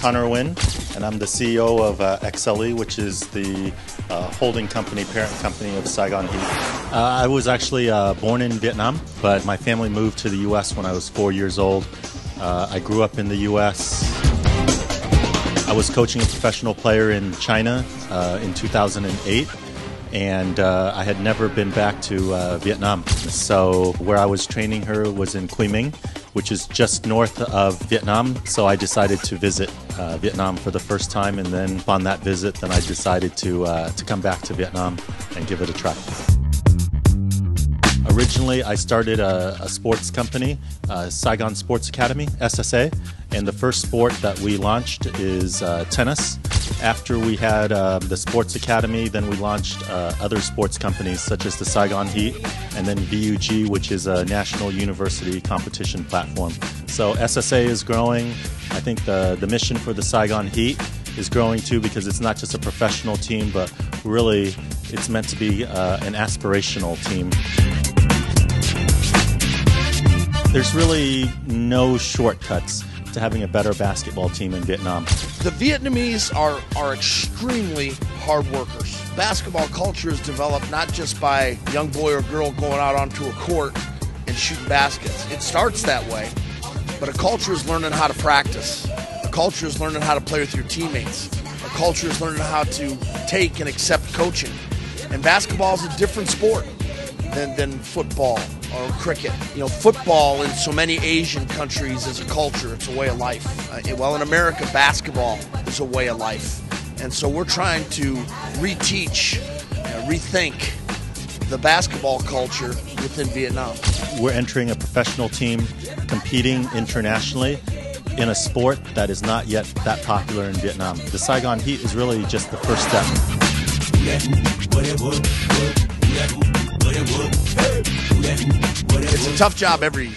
Connor Nguyen, and I'm the CEO of XLE, which is the holding company, parent company of Saigon Heat. I was actually born in Vietnam, but my family moved to the U.S. when I was 4 years old. I grew up in the U.S. I was coaching a professional player in China in 2008. And I had never been back to Vietnam. So where I was training her was in Quy Minh, which is just north of Vietnam. So I decided to visit Vietnam for the first time, and then upon that visit, then I decided to come back to Vietnam and give it a try. Originally, I started a sports company, Saigon Sports Academy, SSA, and the first sport that we launched is tennis. After we had the Sports Academy, then we launched other sports companies such as the Saigon Heat and then VUG, which is a national university competition platform. So SSA is growing. I think the mission for the Saigon Heat is growing too, because it's not just a professional team, but really it's meant to be an aspirational team. There's really no shortcuts to having a better basketball team in Vietnam. The Vietnamese are extremely hard workers. Basketball culture is developed not just by a young boy or girl going out onto a court and shooting baskets. It starts that way, but a culture is learning how to practice. A culture is learning how to play with your teammates. A culture is learning how to take and accept coaching. And basketball is a different sport than football or cricket. You know, football in so many Asian countries is a culture, it's a way of life. Well, in America, basketball is a way of life. And so we're trying to reteach, rethink the basketball culture within Vietnam. We're entering a professional team competing internationally in a sport that is not yet that popular in Vietnam. The Saigon Heat is really just the first step. It's a tough job every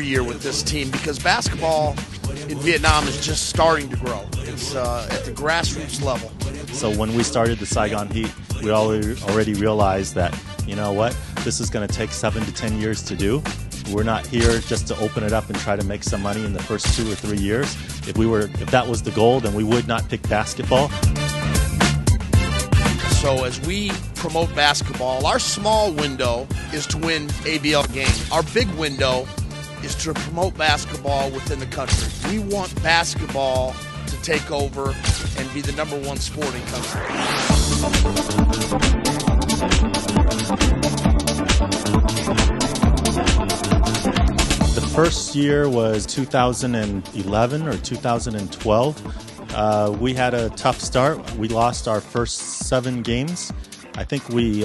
year with this team, because basketball in Vietnam is just starting to grow. It's at the grassroots level. So when we started the Saigon Heat, we already realized that, you know what, this is going to take 7 to 10 years to do. We're not here just to open it up and try to make some money in the first 2 or 3 years. If that was the goal, then we would not pick basketball. So as we promote basketball, our small window is to win ABL games. Our big window is to promote basketball within the country. We want basketball to take over and be the #1 sport in country. The first year was 2011 or 2012. We had a tough start. We lost our first 7 games. I think we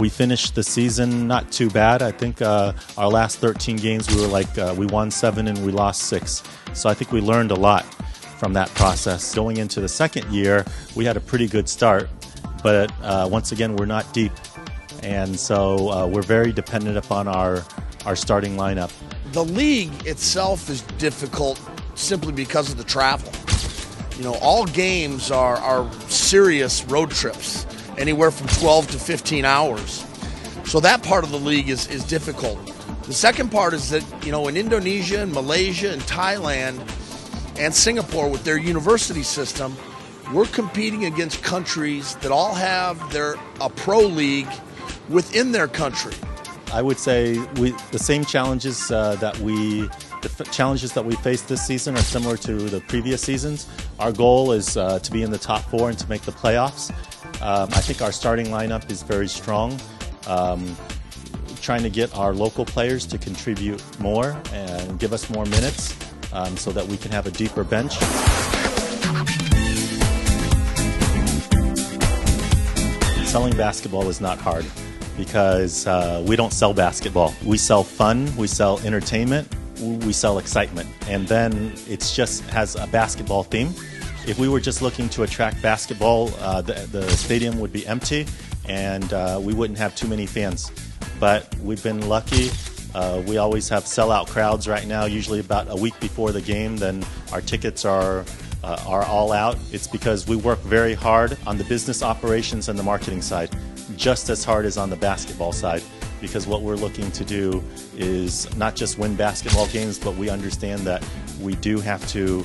finished the season not too bad. I think our last 13 games we won 7 and we lost 6. So I think we learned a lot from that process. Going into the second year, we had a pretty good start, but once again, we're not deep, and so we're very dependent upon our starting lineup. The league itself is difficult simply because of the travel. You know, all games are serious road trips, anywhere from 12 to 15 hours. So that part of the league is difficult. The second part is that, you know, in Indonesia and Malaysia and Thailand and Singapore with their university system, we're competing against countries that all have a pro league within their country. I would say the same challenges the challenges that we faced this season are similar to the previous seasons. Our goal is to be in the top 4 and to make the playoffs. I think our starting lineup is very strong. Trying to get our local players to contribute more and give us more minutes so that we can have a deeper bench. Selling basketball is not hard, because we don't sell basketball. We sell fun, we sell entertainment, we sell excitement, and then it just has a basketball theme. If we were just looking to attract basketball, the stadium would be empty, and we wouldn't have too many fans. But we've been lucky. We always have sellout crowds right now, usually about a week before the game. Then our tickets are all out. It's because we work very hard on the business operations and the marketing side, just as hard as on the basketball side, because what we're looking to do is not just win basketball games, but we understand that we do have to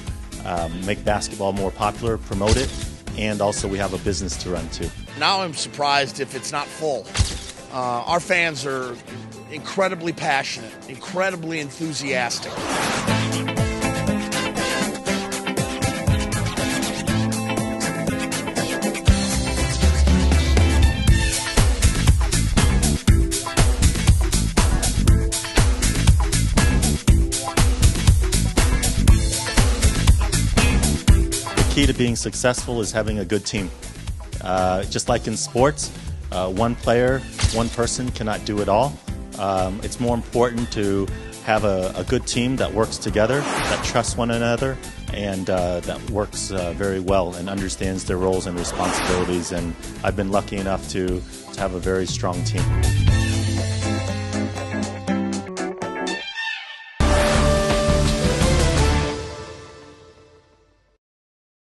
make basketball more popular, promote it, and also we have a business to run too. Now I'm surprised if it's not full. Our fans are incredibly passionate, incredibly enthusiastic. The key to being successful is having a good team. Just like in sports, one player, one person cannot do it all. It's more important to have a good team that works together, that trusts one another, and that works very well and understands their roles and responsibilities. And I've been lucky enough to have a very strong team.